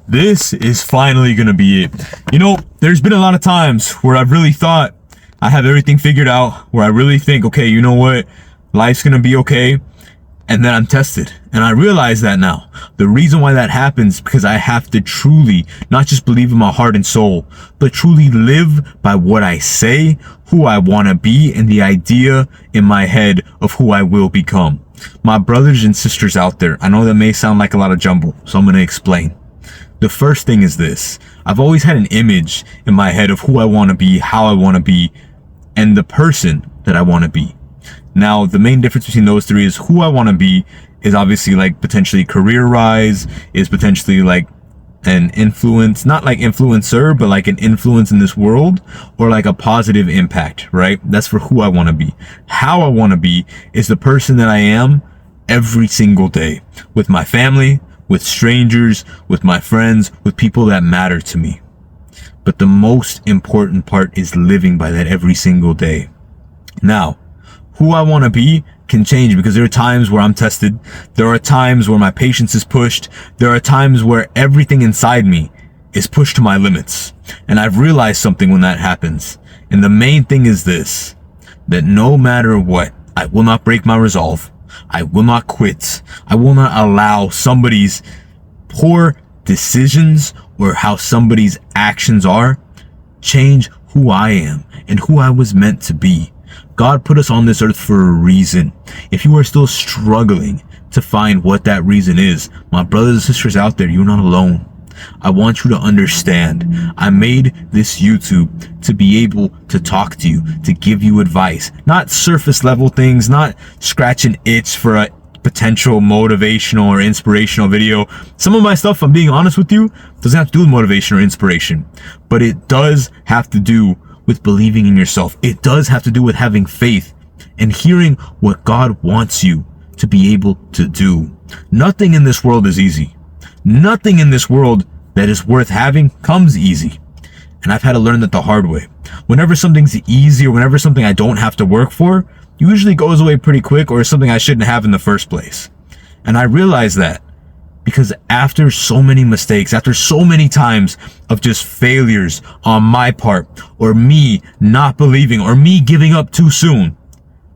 This is finally gonna be it. There's been a lot of times where I've really thought I have everything figured out, where I really think, okay, you know what? Life's gonna be okay. And then I'm tested. And I realize that now. The reason why that happens is because I have to truly not just believe in my heart and soul, but truly live by what I say, who I want to be, and the idea in my head of who I will become. My brothers and sisters out there, I know that may sound like a lot of jumble, so I'm going to explain. The first thing is this. I've always had an image in my head of who I want to be, how I want to be, and the person that I want to be. Now, the main difference between those three is who I want to be is obviously like potentially career rise, is potentially like an influence, not like influencer, but like an influence in this world, or like a positive impact, right? That's for who I want to be. How I want to be is the person that I am every single day, with my family, with strangers, with my friends, with people that matter to me. But the most important part is living by that every single day. Now, who I want to be can change because there are times where I'm tested. There are times where my patience is pushed. There are times where everything inside me is pushed to my limits. And I've realized something when that happens. And the main thing is this, that no matter what, I will not break my resolve. I will not quit. I will not allow somebody's poor decisions or how somebody's actions are change who I am and who I was meant to be. God put us on this earth for a reason. If you are still struggling to find what that reason is, my brothers and sisters out there, you're not alone. I want you to understand, I made this YouTube to be able to talk to you, to give you advice, not surface level things, not scratch an itch for a potential motivational or inspirational video. Some of my stuff, if I'm being honest with you, doesn't have to do with motivation or inspiration, but it does have to do with believing in yourself. It does have to do with having faith and hearing what God wants you to be able to do. Nothing in this world is easy. Nothing in this world that is worth having comes easy. And I've had to learn that the hard way. Whenever something's easy or whenever something I don't have to work for, usually goes away pretty quick or is something I shouldn't have in the first place. And I realized that because after so many mistakes, after so many times of just failures on my part, or me not believing, or me giving up too soon,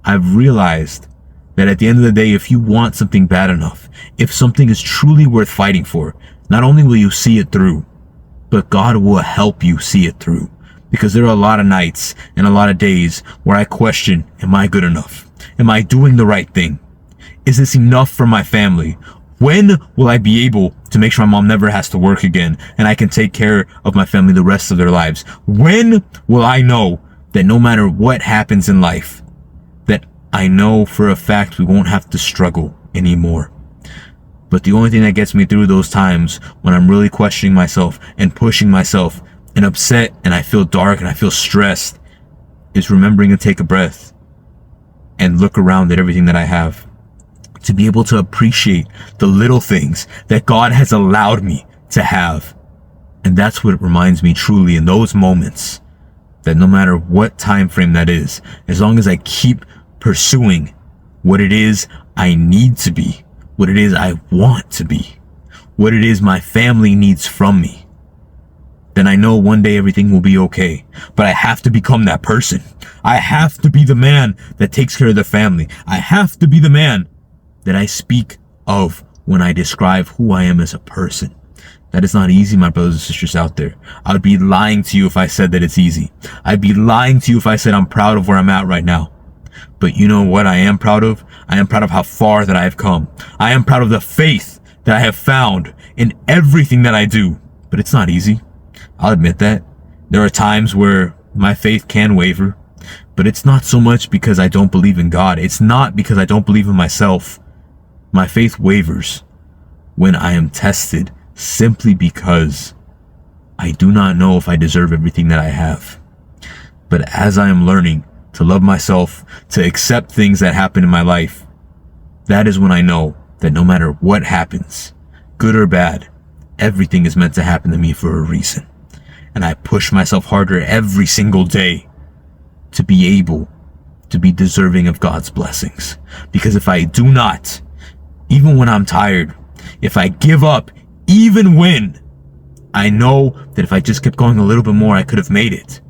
I've realized that at the end of the day, if you want something bad enough, if something is truly worth fighting for, not only will you see it through, but God will help you see it through. Because there are a lot of nights and a lot of days where I question, am I good enough? Am I doing the right thing? Is this enough for my family? When will I be able to make sure my mom never has to work again and I can take care of my family the rest of their lives? When will I know that no matter what happens in life, that I know for a fact we won't have to struggle anymore? But the only thing that gets me through those times when I'm really questioning myself and pushing myself and upset and I feel dark and I feel stressed is remembering to take a breath and look around at everything that I have. To be able to appreciate the little things that God has allowed me to have. And that's what reminds me truly in those moments that no matter what time frame that is, as long as I keep pursuing what it is I need to be, what it is I want to be, what it is my family needs from me, then I know one day everything will be okay. But I have to become that person. I have to be the man that takes care of the family. I have to be the man that I speak of when I describe who I am as a person. That is not easy, my brothers and sisters out there. I would be lying to you if I said that it's easy. I'd be lying to you if I said I'm proud of where I'm at right now. But you know what I am proud of? I am proud of how far that I have come. I am proud of the faith that I have found in everything that I do. But it's not easy. I'll admit that. There are times where my faith can waver. But it's not so much because I don't believe in God. It's not because I don't believe in myself. My faith wavers when I am tested simply because I do not know if I deserve everything that I have. But as I am learning to love myself, to accept things that happen in my life, that is when I know that no matter what happens, good or bad, everything is meant to happen to me for a reason. And I push myself harder every single day to be able to be deserving of God's blessings. Because if I do not, even when I'm tired, if I give up, even when I know that if I just kept going a little bit more, I could have made it.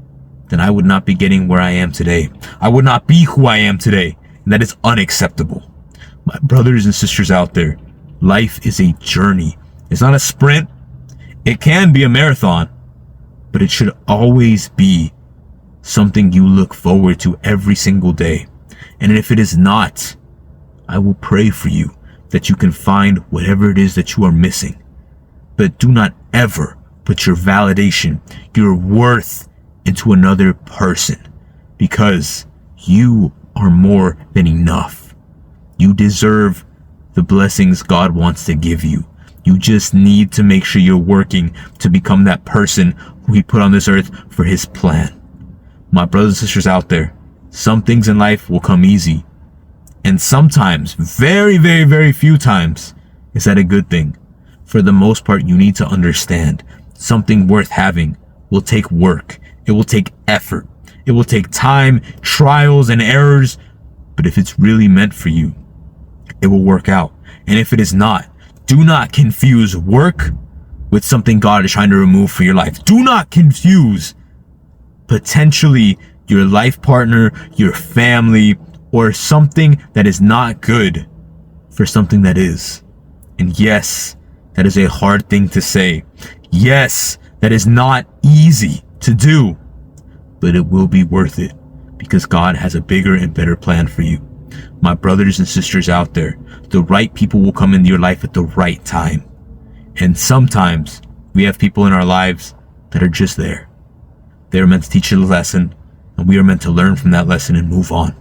Then I would not be getting where I am today. I would not be who I am today. And that is unacceptable. My brothers and sisters out there, life is a journey. It's not a sprint. It can be a marathon, but it should always be something you look forward to every single day. And if it is not, I will pray for you that you can find whatever it is that you are missing. But do not ever put your validation, your worth into another person, because you are more than enough. You deserve the blessings God wants to give you. You just need to make sure you're working to become that person who He put on this earth for His plan. My brothers and sisters out there, some things in life will come easy. And sometimes, very, very, very few times, is that a good thing. For the most part, you need to understand something worth having will take work. It will take effort. It will take time, trials, and errors. But if it's really meant for you, it will work out. And if it is not, do not confuse work with something God is trying to remove from your life. Do not confuse potentially your life partner, your family, or something that is not good for something that is. And yes, that is a hard thing to say. Yes, that is not easy to do, but it will be worth it because God has a bigger and better plan for you. My brothers and sisters out there, the right people will come into your life at the right time. And sometimes we have people in our lives that are just there. They're meant to teach you a lesson, and we are meant to learn from that lesson and move on.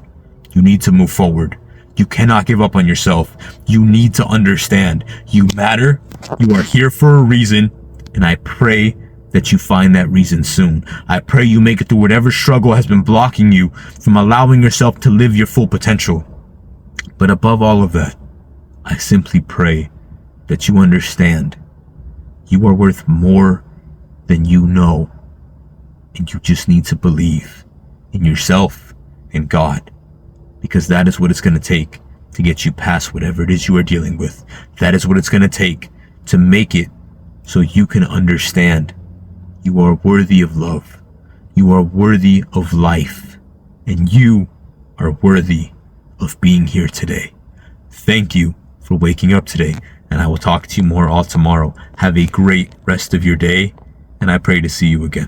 You need to move forward. You cannot give up on yourself. You need to understand you matter. You are here for a reason, and I pray that you find that reason soon. I pray you make it through whatever struggle has been blocking you from allowing yourself to live your full potential. But above all of that, I simply pray that you understand you are worth more than you know, and you just need to believe in yourself and God, because that is what it's going to take to get you past whatever it is you are dealing with. That is what it's going to take to make it so you can understand you are worthy of love. You are worthy of life, and you are worthy of being here today. Thank you for waking up today, and I will talk to you more all tomorrow. Have a great rest of your day, and I pray to see you again.